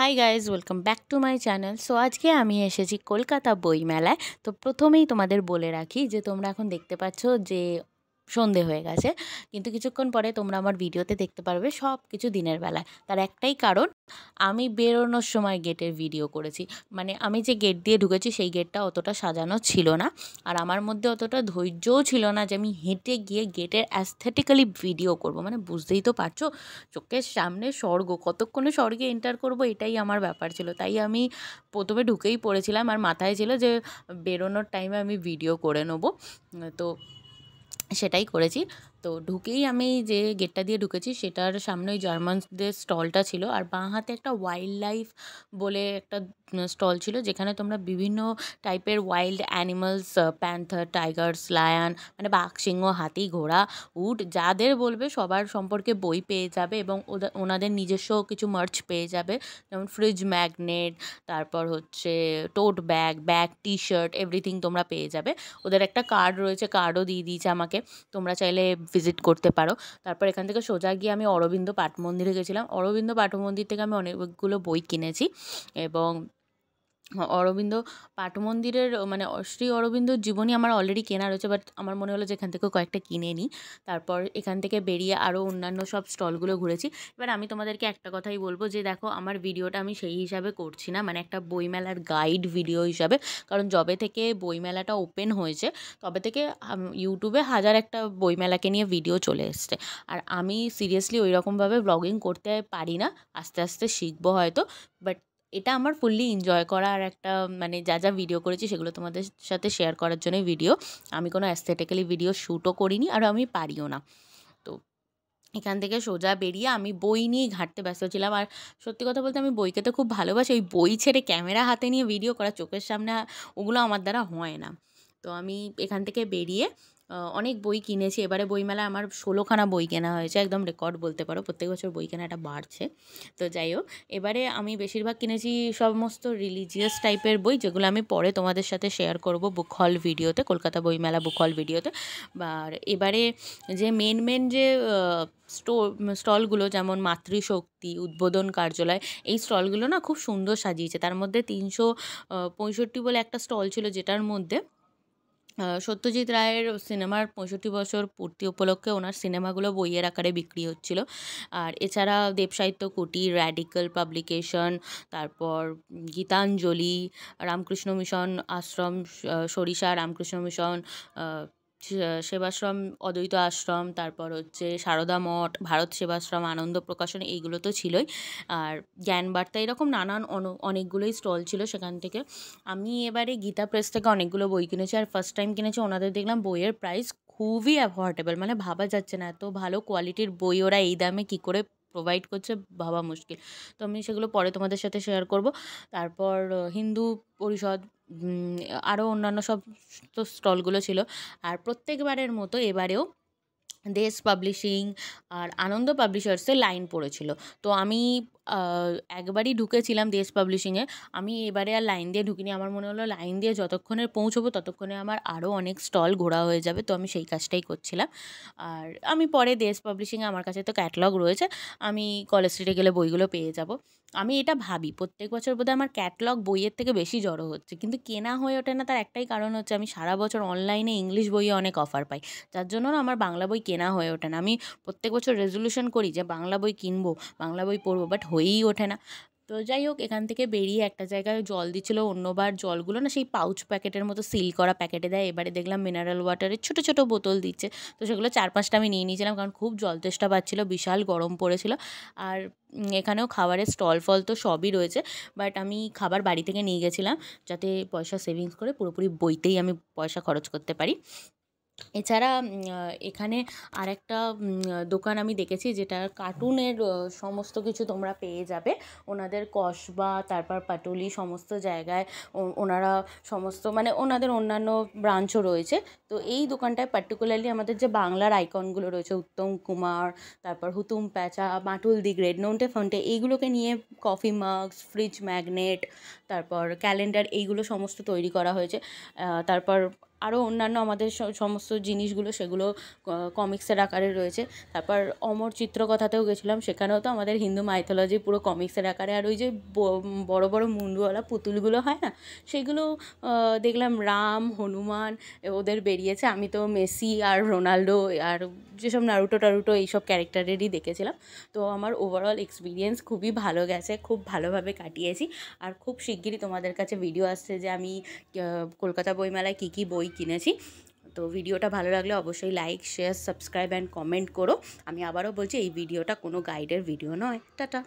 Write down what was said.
Hi guys, welcome back to my channel. So আজকে আমি এসেছি কলকাতা বইমেলায়। তো প্রথমেই তোমাদের বলে রাখি যে তোমরা এখন দেখতে পাচ্ছ যে সন্ধে হয়ে গেছে, কিন্তু কিছুক্ষণ পরে তোমরা আমার ভিডিওতে দেখতে পারবে সব কিছু দিনের বেলায়। তার একটাই কারণ, আমি বেরোনোর সময় গেটের ভিডিও করেছি। মানে আমি যে গেট দিয়ে ঢুকেছি সেই গেটটা অতটা সাজানো ছিল না, আর আমার মধ্যে অতটা ধৈর্যও ছিল না যে আমি হেঁটে গিয়ে গেটের অ্যাস্থেটিক্যালি ভিডিও করব। মানে বুঝতেই তো পারছো, চোখের সামনে স্বর্গ, কতক্ষণে স্বর্গে এন্টার করব এটাই আমার ব্যাপার ছিল। তাই আমি প্রথমে ঢুকেই পড়েছিলাম, আর মাথায় ছিল যে বেরোনোর টাইমে আমি ভিডিও করে নেবো। তো সেটাই করেছি। তো ঢুকেই আমি যে গেটটা দিয়ে ঢুকেছি সেটার সামনে ওই জার্মানদের স্টলটা ছিল, আর বাঁ হাতে একটা ওয়াইল্ড লাইফ বলে একটা স্টল ছিল, যেখানে তোমরা বিভিন্ন টাইপের wild animals, panther, Tigers, lion, মানে বাঘ, সিংহ, হাতি, ঘোড়া, উট, যাদের বলবে সবার সম্পর্কে বই পেয়ে যাবে, এবং ওনাদের নিজস্ব কিছু মার্চ পেয়ে যাবে, যেমন ফ্রিজ ম্যাগনেট, তারপর হচ্ছে টোট ব্যাগ, টি শার্ট, এভরিথিং তোমরা পেয়ে যাবে। ওদের একটা কার্ড রয়েছে, কার্ডও দিয়ে দিয়েছে আমাকে, তোমরা চাইলে ভিজিট করতে পারো। তারপর এখান থেকে সোজা গিয়ে আমি অরবিন্দ পাঠ মন্দিরে গেছিলাম। অরবিন্দ পাঠ মন্দির থেকে আমি অনেকগুলো বই কিনেছি, এবং অরবিন্দ পাঠ মন্দিরের মানে শ্রী অরবিন্দর জীবনী আমার অলরেডি কেনা রয়েছে, বাট আমার মনে হলো যে এখান থেকেও কয়েকটা কিনে নিই। তারপর এখান থেকে বেরিয়ে আরও অন্যান্য সব স্টলগুলো ঘুরেছি। এবার আমি তোমাদেরকে একটা কথাই বলবো যে দেখো, আমার ভিডিওটা আমি সেই হিসাবে করছি না, মানে একটা বইমেলার গাইড ভিডিও হিসাবে। কারণ যবে থেকে বইমেলাটা ওপেন হয়েছে তবে থেকে ইউটিউবে হাজার একটা বইমেলাকে নিয়ে ভিডিও চলে এসছে, আর আমি সিরিয়াসলি ওই রকমভাবে ব্লগিং করতে পারি না। আস্তে আস্তে শিখবো হয়তো, বাট এটা আমার ফুললি এনজয় করা, আর একটা মানে যা যা ভিডিও করেছি সেগুলো তোমাদের সাথে শেয়ার করার জন্যই ভিডিও। আমি কোনো অ্যাস্থেটিক্যালি ভিডিও শ্যুটও করিনি, আর আমি পারিও না। তো এখান থেকে সোজা বেরিয়ে আমি বই নিয়ে ঘাঁটতে ব্যস্ত ছিলাম। আর সত্যি কথা বলতে আমি বই খেতে খুব ভালোবাসি, ওই বই ছেড়ে ক্যামেরা হাতে নিয়ে ভিডিও করা, চোখের সামনে ওগুলো আমার দ্বারা হয় না। তো আমি এখান থেকে বেরিয়ে অনেক বই কিনেছি। এবারে বইমেলায় আমার 16খানা বই কেনা হয়েছে, একদম রেকর্ড বলতে পারো। প্রত্যেক বছর বই কেনাটা বাড়ছে। তো যাই হোক, এবারে আমি বেশিরভাগ কিনেছি সমস্ত রিলিজিয়াস টাইপের বই, যেগুলো আমি পরে তোমাদের সাথে শেয়ার করব বুক হল ভিডিওতে, কলকাতা বইমেলা বুক হল ভিডিওতে। আর এবারে যে মেন যে স্টলগুলো, যেমন মাতৃশক্তি, উদ্বোধন কার্যালয়, এই স্টলগুলো না খুব সুন্দর সাজিয়েছে। তার মধ্যে 365 বলে একটা স্টল ছিল, যেটার মধ্যে সত্যজিৎ রায়ের সিনেমার 65 বছর পূর্তি উপলক্ষে ওনার সিনেমাগুলো বইয়ের আকারে বিক্রি হচ্ছিল। আর এছাড়া দেবসাহিত্য কুটির, র্যাডিক্যাল পাবলিকেশন, তারপর গীতাঞ্জলি, রামকৃষ্ণ মিশন আশ্রম, সরিষা রামকৃষ্ণ মিশন, সেবাশ্রম, অদ্বৈত আশ্রম, তারপর হচ্ছে সারদা মঠ, ভারত সেবাশ্রম, আনন্দ প্রকাশন, এইগুলো তো ছিলই। আর জ্ঞানবার্তা, এরকম নানান অনেকগুলোই স্টল ছিল সেখান থেকে। আমি এবারে গীতা প্রেস থেকে অনেকগুলো বই কিনেছি, আর ফার্স্ট টাইম কিনেছি। ওনাদের দেখলাম বইয়ের প্রাইস খুবই অ্যাফোর্ডেবল, মানে ভাবা যাচ্ছে না এত ভালো কোয়ালিটির বই ওরা এই দামে কী করে প্রোভাইড করছে, ভাবা মুশকিল। তো আমি সেগুলো পরে তোমাদের সাথে শেয়ার করব। তারপর হিন্দু পরিষদ, আরও অন্যান্য সব তো স্টলগুলো ছিল। আর প্রত্যেকবারের মতো এবারেও দেশ পাবলিশিং আর আনন্দ পাবলিশার্সের লাইন পড়েছিল। তো আমি একবারই ঢুকেছিলাম দেশ পাবলিশিংয়ে। আমি এবারে আর লাইন দিয়ে ঢুকিনি। আমার মনে হলো লাইন দিয়ে যতক্ষণে পৌঁছবো ততক্ষণে আমার আরও অনেক স্টল ঘোরা হয়ে যাবে, তো আমি সেই কাজটাই করছিলাম। আর আমি পরে দেশ পাবলিশিংয়ে, আমার কাছে তো ক্যাটালগ রয়েছে, আমি কলেজ স্ট্রিটে গেলে বইগুলো পেয়ে যাব। আমি এটা ভাবি প্রত্যেক বছর বোধহয় আমার ক্যাটালগ বইয়ের থেকে বেশি জড়ো হচ্ছে, কিন্তু কেনা হয়ে ওঠে না। তার একটাই কারণ হচ্ছে আমি সারা বছর অনলাইনে ইংলিশ বইয়ে অনেক অফার পাই, যার জন্য না আমার বাংলা বই কেনা হয়ে ওঠে না। আমি প্রত্যেক বছর রেজলিউশন করি যে বাংলা বই কিনবো, বাংলা বই পড়বো, বাট হয়েই ওঠে না। তো যাই হোক, এখান থেকে বেরিয়ে একটা জায়গায় জল দিচ্ছিলো। অন্যবার জলগুলো না সেই পাউচ প্যাকেটের মতো সিল করা প্যাকেটে দেয়, এবারে দেখলাম মিনারেল ওয়াটারের ছোটো ছোটো বোতল দিচ্ছে। তো সেগুলো 4-5টা আমি নিয়ে নিয়েছিলাম, কারণ খুব জল তেষ্টা পাচ্ছিলো, বিশাল গরম পড়েছিল। আর এখানেও খাবারের স্টল ফল তো সবই রয়েছে, বাট আমি খাবার বাড়ি থেকে নিয়ে গেছিলাম, যাতে পয়সা সেভিংস করে পুরোপুরি বইতেই আমি পয়সা খরচ করতে পারি। এছাড়া এখানে আরেকটা দোকান আমি দেখেছি, যেটা কার্টুনের সমস্ত কিছু তোমরা পেয়ে যাবে। ওনাদের কসবা, তারপর পাটুলি, সমস্ত জায়গায় ওনারা সমস্ত, মানে ওনাদের অন্যান্য ব্রাঞ্চও রয়েছে। তো এই দোকানটায় পার্টিকুলারলি আমাদের যে বাংলার আইকনগুলো রয়েছে, উত্তম কুমার, তারপর হুতুম প্যাঁচা, বাঁটুল দি গ্রেট, নন্টে ফন্টে, এইগুলোকে নিয়ে কফি মাগস, ফ্রিজ ম্যাগনেট, তারপর ক্যালেন্ডার, এইগুলো সমস্ত তৈরি করা হয়েছে। তারপর আরও অন্যান্য আমাদের সমস্ত জিনিসগুলো সেগুলো কমিক্সের আকারে রয়েছে। তারপর অমর চিত্রকথাতেও গেছিলাম, সেখানেও তো আমাদের হিন্দু মাইথোলজি পুরো কমিক্সের আকারে। আর ওই যে বড় বড় মুন্ডওয়ালা পুতুলগুলো হয় না, সেগুলো দেখলাম রাম, হনুমান ওদের বেরিয়েছে। আমি তো মেসি আর রোনাল্ডো আর যেসব নারুটো টারুটো এইসব ক্যারেক্টারেরই দেখেছিলাম। তো আমার ওভারঅল এক্সপিরিয়েন্স খুবই ভালো গেছে, খুব ভালোভাবে কাটিয়েছি। আর খুব শিগগিরই তোমাদের কাছে ভিডিও আসছে যে আমি কলকাতা বইমেলায় কী কী বই কিনেছি। তো ভিডিওটা ভালো লাগলে অবশ্যই like, share, subscribe and comment করো। আমি আবারও বলছি, এই ভিডিওটা কোনো গাইডের ভিডিও নয়। টাটা।